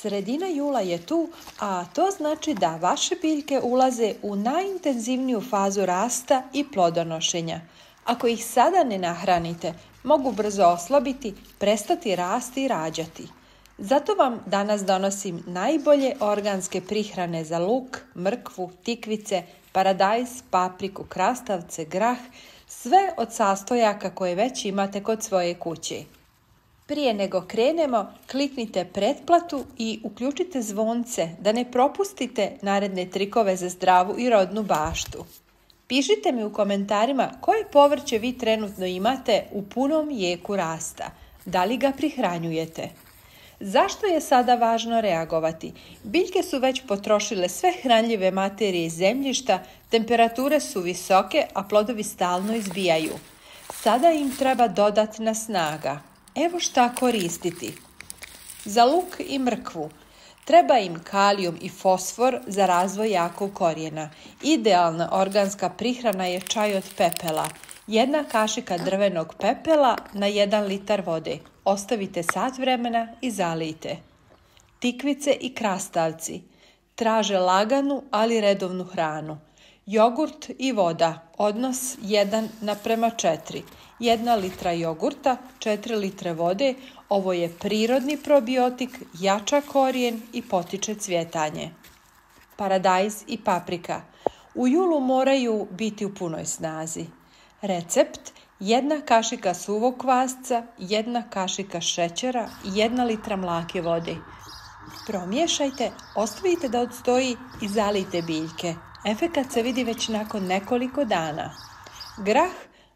Sredina jula je tu, a to znači da vaše biljke ulaze u najintenzivniju fazu rasta i plodonošenja. Ako ih sada ne nahranite, mogu brzo oslabiti, prestati rasti i rađati. Zato vam danas donosim najbolje organske prihrane za luk, mrkvu, tikvice, paradajz, papriku, krastavce, grah, sve od sastojaka koje već imate kod svoje kuće. Prije nego krenemo, kliknite pretplatu i uključite zvonce da ne propustite naredne trikove za zdravu i rodnu baštu. Pišite mi u komentarima koje povrće vi trenutno imate u punom jeku rasta. Da li ga prihranjujete? Zašto je sada važno reagovati? Biljke su već potrošile sve hranljive materije iz zemljišta, temperature su visoke, a plodovi stalno izbijaju. Sada im treba dodatna snaga. Evo šta koristiti. Za luk i mrkvu treba im kalijum i fosfor za razvoj jakog korijena. Idealna organska prihrana je čaj od pepela. 1 kašika drvenog pepela na 1 litar vode. Ostavite sat vremena i zalijte. Tikvice i krastavci traže laganu, ali redovnu hranu. Jogurt i voda, odnos 1:4. 1 litra jogurta, 4 litre vode. Ovo je prirodni probiotik, jača korijen i potiče cvjetanje. Paradajz i paprika u julu moraju biti u punoj snazi. Recept: 1 kašika suvog kvasca, 1 kašika šećera i 1 litra mlake vode. Promiješajte, ostavite da odstoji i zalijte biljke. Efekat se vidi već nakon nekoliko dana. Grah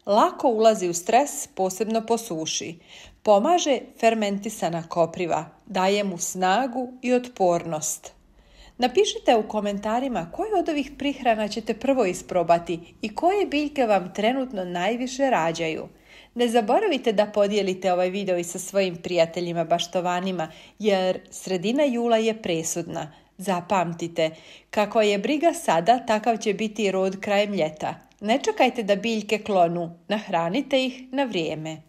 lako ulazi u stres, posebno po suši. Pomaže fermentisana kopriva, daje mu snagu i otpornost. Napišite u komentarima koje od ovih prihrana ćete prvo isprobati i koje biljke vam trenutno najviše rađaju. Ne zaboravite da podijelite ovaj video i sa svojim prijateljima baštovanima, jer sredina jula je presudna. Zapamtite, kakva je briga sada, takav će biti i rod krajem ljeta. Ne čekajte da biljke klonu, nahranite ih na vrijeme.